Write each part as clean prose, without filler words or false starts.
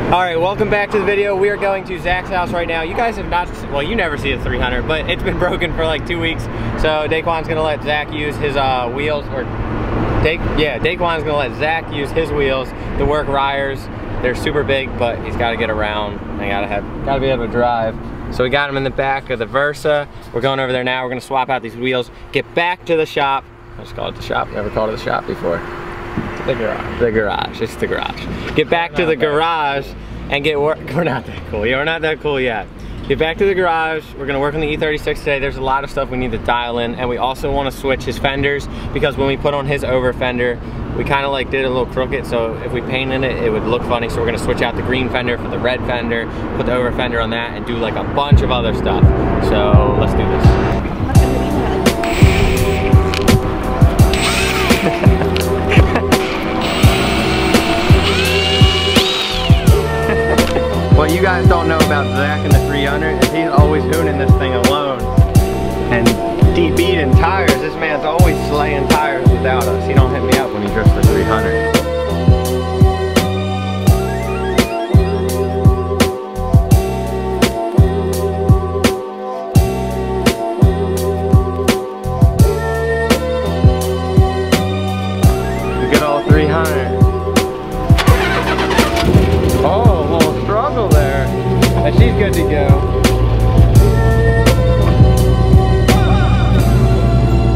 All right, welcome back to the video. We are going to Zach's house right now. You guys have not, well, you never see a 300, but it's been broken for like 2 weeks. So Daquan's gonna let Zach use his wheels, or Daquan's gonna let Zach use his wheels to work Ryers. They're super big, but he's gotta get around. I gotta be able to drive. So we got him in the back of the Versa. We're going over there now. We're gonna swap out these wheels, get back to the shop. I just called it the shop, never called it the shop before. The garage. The garage, it's the garage. Get back to the garage and get work. We're not that cool. Yeah, we're not that cool yet. Get back to the garage. We're gonna work on the E36 today. There's a lot of stuff we need to dial in, and we also wanna switch his fenders because when we put on his over fender, we kinda like did a little crooked, so if we painted it, it would look funny. So we're gonna switch out the green fender for the red fender, put the over fender on that, and do like a bunch of other stuff. So let's do this. What you guys don't know about Zach and the 300 is he's always hooning this thing alone and beating tires. This man's always slaying tires without us. He don't hit me up when he drifts the 300. The good old 300. Oh, a little struggle there. And she's good to go.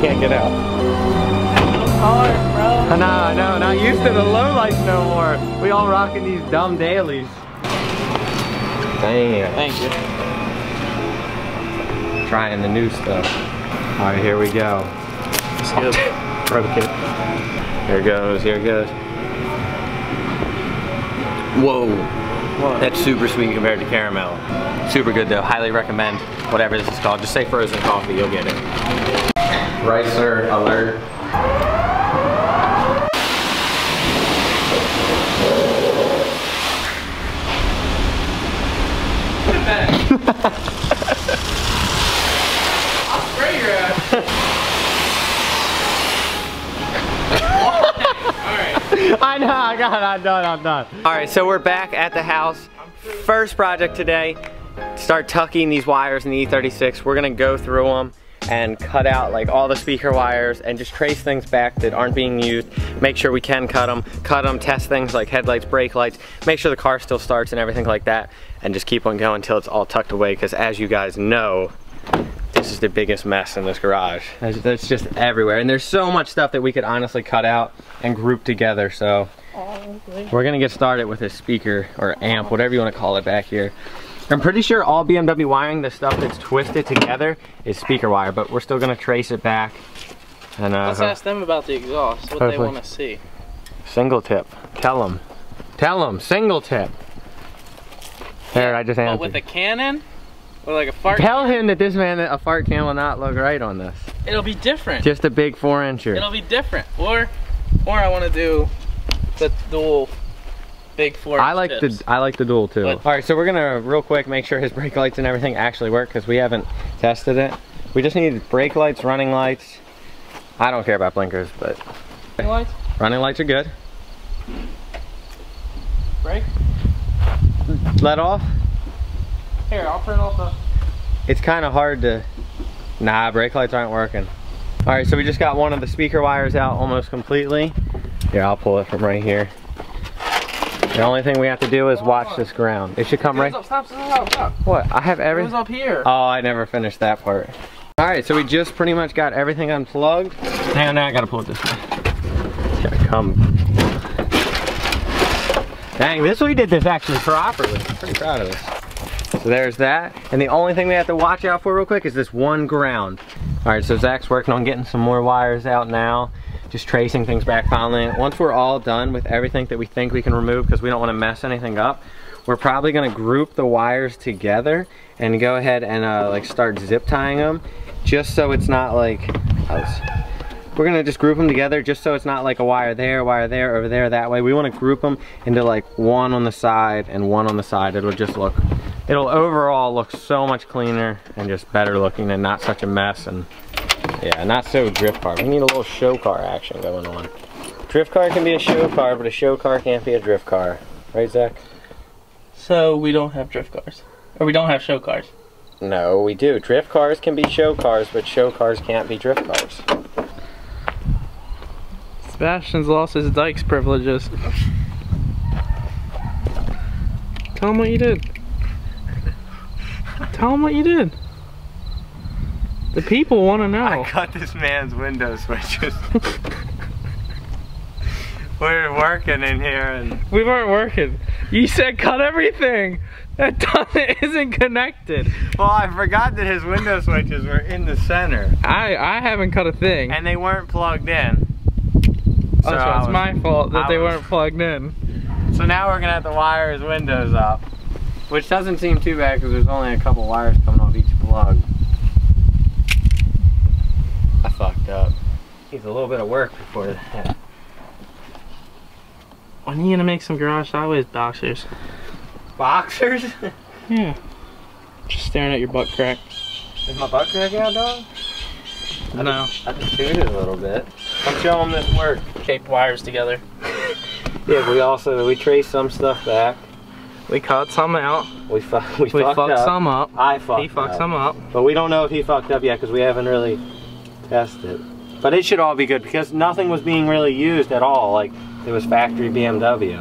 Can't get out. Hard, bro. I know, not used to the low lights no more. We all rocking these dumb dailies. Damn. Thank you. Trying the new stuff. All right, here we go. It's good. Broke it. Here it goes, here it goes. Whoa. What? That's super sweet compared to caramel. Super good though, highly recommend whatever this is called. Just say frozen coffee, you'll get it. Ricer alert. Put it back. I'll spray your ass. I know, I'm done. All right, so we're back at the house. First project today, start tucking these wires in the E36. We're gonna go through them and cut out like all the speaker wires and just trace things back that aren't being used. Make sure we can cut them, test things like headlights, brake lights, make sure the car still starts and everything like that, and just keep on going until it's all tucked away, because as you guys know, this is the biggest mess in this garage. It's just everywhere, and there's so much stuff that we could honestly cut out and group together. So we're gonna get started with this speaker or amp, whatever you want to call it back here. I'm pretty sure all BMW wiring, the stuff that's twisted together, is speaker wire, but we're still gonna trace it back. And let's ask them about the exhaust, what they want to see. Single tip. Tell them, single tip. There, I just answered. But with a cannon? Or like a fart Tell can? him that this man, a fart can will not look right on this. It'll be different. Just a big 4-incher. It'll be different. Or I want to do the dual big 4-inch I like the dual too. All right, so we're gonna real quick make sure his brake lights and everything actually work, because we haven't tested it. We just need brake lights, running lights. I don't care about blinkers, but running lights? Running lights are good. Brake? Let off? Here, I'll turn off the... It's kind of hard to... Nah, brake lights aren't working. All right, so we just got one of the speaker wires out almost completely. Here, I'll pull it from right here. The only thing we have to do is watch this ground. It should come right... Stop. What? I have everything... It was up here. Oh, I never finished that part. All right, so we just pretty much got everything unplugged. Hang on, now I gotta pull it this way. It's gotta come. Dang, we did this actually properly. I'm pretty proud of this. So there's that. And the only thing we have to watch out for real quick is this one ground. All right, so Zach's working on getting some more wires out now. Just tracing things back, filing it. Once we're all done with everything that we think we can remove, because we don't want to mess anything up, we're probably gonna group the wires together and go ahead and like start zip tying them, just so it's not like, we're gonna just group them together just so it's not like a wire there, over there, that way. We wanna group them into like one on the side and one on the side. It'll overall look so much cleaner and just better looking and not such a mess, and yeah, not so drift car. We need a little show car action going on. Drift car can be a show car, but a show car can't be a drift car. Right, Zach? So we don't have drift cars. Or we don't have show cars. No, we do. Drift cars can be show cars, but show cars can't be drift cars. Sebastian's lost his Dykes privileges. Tell him what you did. Tell him what you did. The people want to know. I cut this man's window switches. We're working in here and... We weren't working. You said cut everything. That isn't connected. Well, I forgot that his window switches were in the center. I haven't cut a thing. And they weren't plugged in. So it's my fault that they weren't plugged in. So now we're gonna have to wire his windows up. Which doesn't seem too bad because there's only a couple wires coming off each plug. I fucked up. Needs a little bit of work before that. When are you gonna make some garage sideways boxers? Boxers? Yeah. Just staring at your butt crack. Is my butt crack out, dog? No. I just tuned it a little bit. I'm showing them this work. Taped wires together. Yeah, we traced some stuff back. We cut some out. We fucked some up. He fucked some up. But we don't know if he fucked up yet because we haven't really tested. But it should all be good because nothing was being really used at all. Like, it was factory BMW.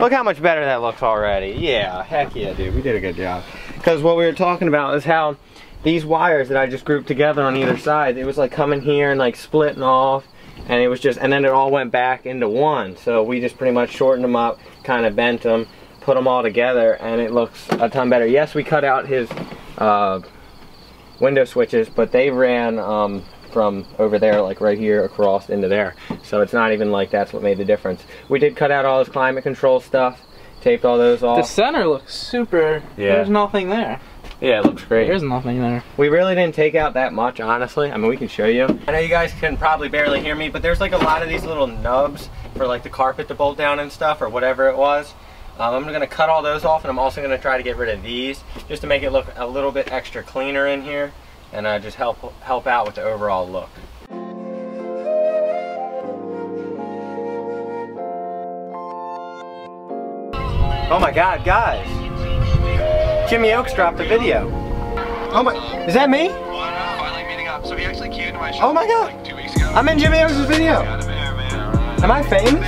Look how much better that looks already. Yeah, heck yeah, dude. We did a good job. Because what we were talking about is how these wires that I just grouped together on either side, it was like coming here and like splitting off. And it was just, and then it all went back into one. So we just pretty much shortened them up, kind of bent them, put them all together, and it looks a ton better. Yes, we cut out his window switches, but they ran from over there, like right here, across into there. So it's not even like that's what made the difference. We did cut out all his climate control stuff, taped all those off. The center looks super, yeah. There's nothing there. Yeah, it looks great. There's nothing there. We really didn't take out that much, honestly. I mean, we can show you. I know you guys can probably barely hear me, but there's like a lot of these little nubs for like the carpet to bolt down and stuff, or whatever it was. I'm gonna cut all those off, and I'm also gonna try to get rid of these, just to make it look a little bit extra cleaner in here, and just help out with the overall look. Oh my God, guys! Jimmy Oaks dropped a video. Oh my, is that me? Finally meeting up. So he actually came to my show. Oh my God! Like 2 weeks ago. I'm in Jimmy Oaks' video. Am I famous?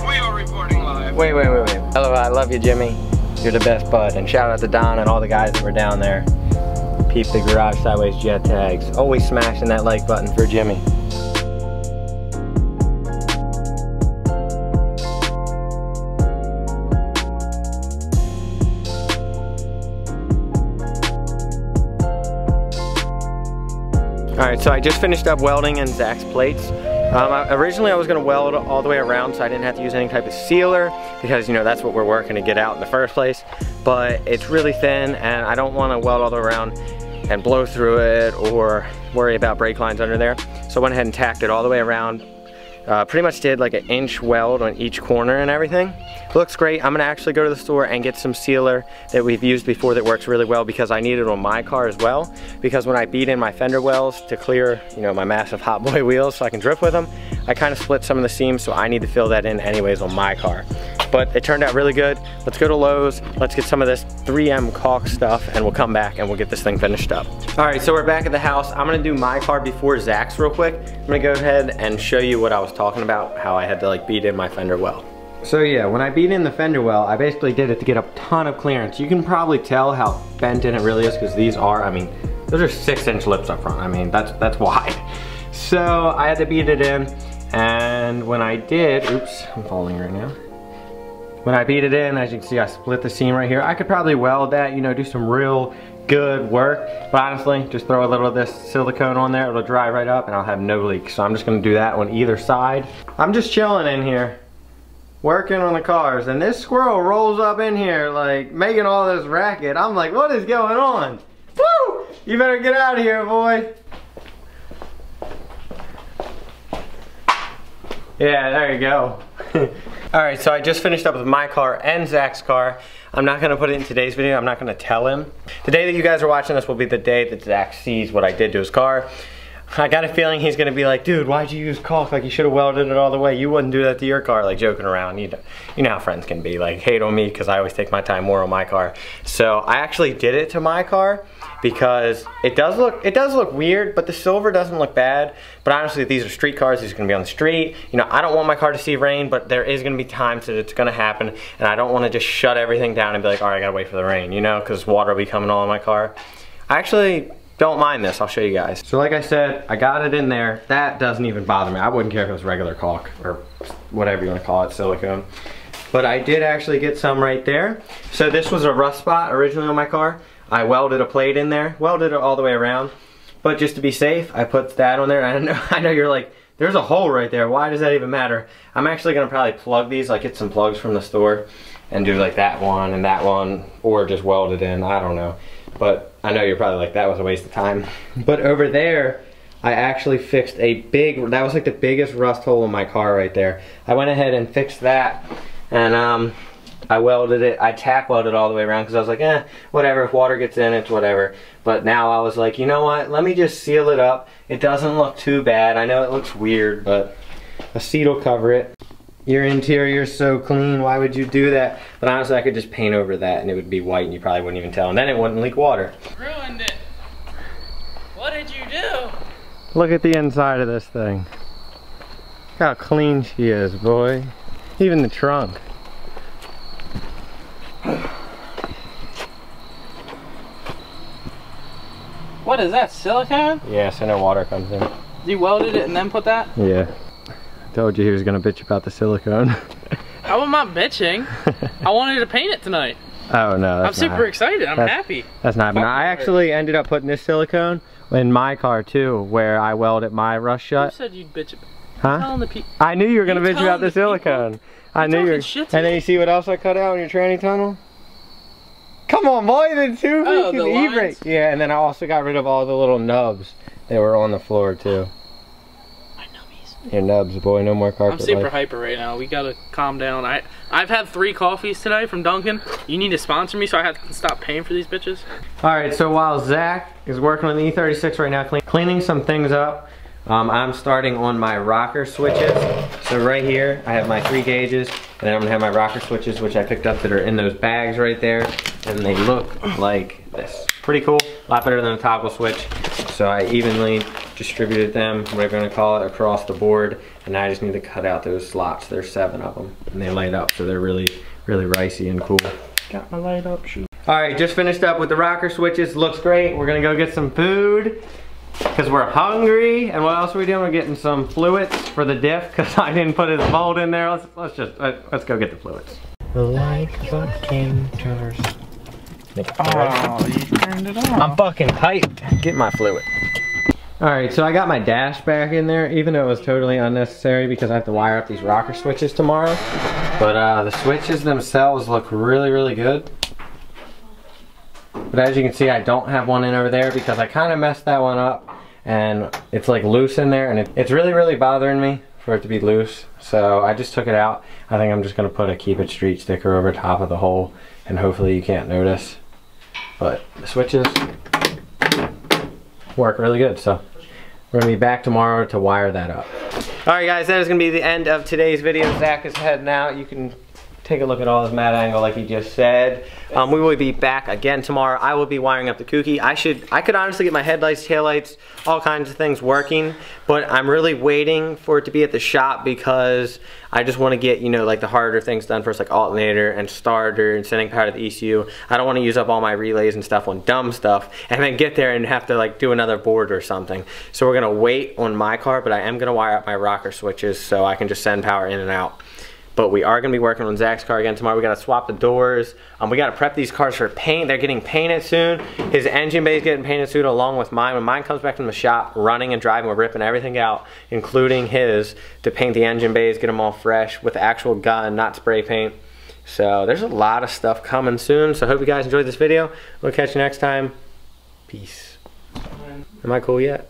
We are reporting live. Wait. Hello, I love you, Jimmy. You're the best bud. And shout out to Don and all the guys that were down there. Peep the Garage Sideways Jet tags. Always smashing that like button for Jimmy. Alright, so I just finished up welding in Zach's plates. Originally I was going to weld all the way around so I didn't have to use any type of sealer because, you know, that's what we're working to get out in the first place. But it's really thin and I don't want to weld all the way around and blow through it or worry about brake lines under there. So I went ahead and tacked it all the way around. Pretty much did like an inch weld on each corner and everything. Looks great. I'm gonna actually go to the store and get some sealer that we've used before that works really well because I need it on my car as well. Because when I beat in my fender wells to clear, you know, my massive Hot Boy wheels so I can drift with them, I kind of split some of the seams, so I need to fill that in anyways on my car. But it turned out really good. Let's go to Lowe's, let's get some of this 3M caulk stuff, and we'll come back and we'll get this thing finished up. All right, so we're back at the house. I'm gonna do my car before Zach's real quick. I'm gonna go ahead and show you what I was talking about, how I had to like beat in my fender well. So yeah, when I beat in the fender well, I basically did it to get a ton of clearance. You can probably tell how bent in it really is because these are, I mean, those are 6-inch lips up front. I mean, that's wide. So I had to beat it in, and when I did, oops, I'm falling right now. When I beat it in, as you can see, I split the seam right here. I could probably weld that, you know, do some real good work. But honestly, just throw a little of this silicone on there, it'll dry right up and I'll have no leaks. So I'm just gonna do that on either side. I'm just chilling in here, working on the cars, and this squirrel rolls up in here like making all this racket. I'm like, what is going on? Woo! You better get out of here, boy. Yeah, there you go. Alright, so I just finished up with my car and Zach's car. I'm not going to put it in today's video. I'm not going to tell him. The day that you guys are watching this will be the day that Zach sees what I did to his car. I got a feeling he's gonna be like, dude, why'd you use caulk? Like, you should have welded it all the way. You wouldn't do that to your car, like joking around. You know how friends can be, like hate on me because I always take my time more on my car. So I actually did it to my car because it does look weird, but the silver doesn't look bad. But honestly, these are street cars. These are gonna be on the street. You know, I don't want my car to see rain, but there is gonna be times that it's gonna happen, and I don't want to just shut everything down and be like, all right, I gotta wait for the rain, you know, because water will be coming all in my car. I actually don't mind this. I'll show you guys. So like I said, I got it in there. That doesn't even bother me. I wouldn't care if it was regular caulk or whatever you want to call it, silicone. But I did actually get some right there. So this was a rust spot originally on my car. I welded a plate in there, welded it all the way around. But just to be safe, I put that on there. And I know you're like, there's a hole right there. Why does that even matter? I'm actually gonna probably plug these, like get some plugs from the store and do like that one, or just weld it in, I don't know. But I know you're probably like, that was a waste of time. But over there, I actually fixed a big, that was like the biggest rust hole in my car right there. I went ahead and fixed that, and I welded it, I tack welded all the way around because I was like, whatever, if water gets in, it's whatever. But now I was like, you know what, let me just seal it up. It doesn't look too bad. I know it looks weird, but a seat will cover it. Your interior's so clean, why would you do that? But honestly, I could just paint over that and it would be white and you probably wouldn't even tell, and then it wouldn't leak water. Ruined it. What did you do? Look at the inside of this thing. Look how clean she is, boy. Even the trunk. What is that, silicone? Yeah, so no water comes in. You welded it and then put that? Yeah. Told you he was gonna bitch about the silicone. I'm not bitching. I wanted to paint it tonight. Oh no, I'm super excited. I'm happy. That's not. No, I actually ended up putting this silicone in my car too, where I welded my rust shut. You said you'd bitch about. Huh? I knew you were gonna bitch about the silicone. I knew you were. And then you see what else I cut out in your tranny tunnel? Come on, boy, the two freaking e-brake. Yeah, and then I also got rid of all the little nubs that were on the floor too. Your nubs, boy, no more carpet. I'm super hyper right now. We gotta calm down. I've had 3 coffees today from Dunkin'. You need to sponsor me so I have to stop paying for these bitches. Alright, so while Zach is working on the E36 right now, cleaning some things up, I'm starting on my rocker switches. So right here, I have my 3 gauges, and then I'm gonna have my rocker switches, which I picked up that are in those bags right there, and they look like this. Pretty cool, a lot better than a toggle switch. So I evenly distributed them, whatever you want to call it, across the board, and now I just need to cut out those slots. There's 7 of them, and they light up, so they're really, really ricey and cool. Got my light up shoe. All right, just finished up with the rocker switches. Looks great. We're gonna go get some food because we're hungry. And what else are we doing? We're getting some fluids for the diff because I didn't put his mold in there. Let's go get the fluids. Like fucking turners. Oh, you turned it on. I'm fucking hyped. Get my fluid. Alright, so I got my dash back in there, even though it was totally unnecessary because I have to wire up these rocker switches tomorrow. But the switches themselves look really, really good. But as you can see, I don't have one in over there because I kind of messed that one up. And it's like loose in there, and it's really, really bothering me for it to be loose. So I just took it out. I think I'm just going to put a Keep It Street sticker over top of the hole, and hopefully you can't notice. But the switches work really good, so we're gonna be back tomorrow to wire that up. Alright guys, that is gonna be the end of today's video. Zach is heading out. You can take a look at all his mad angle like he just said. We will be back again tomorrow. I will be wiring up the Kooky. I could honestly get my headlights, taillights, all kinds of things working, but I'm really waiting for it to be at the shop because I just want to get, you know, like the harder things done first, like alternator and starter and sending power to the ECU. I don't want to use up all my relays and stuff on dumb stuff and then get there and have to like do another board or something. So we're going to wait on my car, but I am going to wire up my rocker switches so I can just send power in and out. But we are going to be working on Zach's car again tomorrow. We got to swap the doors. We got to prep these cars for paint. They're getting painted soon. His engine bay is getting painted soon along with mine. When mine comes back from the shop, running and driving, we're ripping everything out, including his, to paint the engine bays, get them all fresh with the actual gun, not spray paint. So there's a lot of stuff coming soon. So I hope you guys enjoyed this video. We'll catch you next time. Peace. Am I cool yet?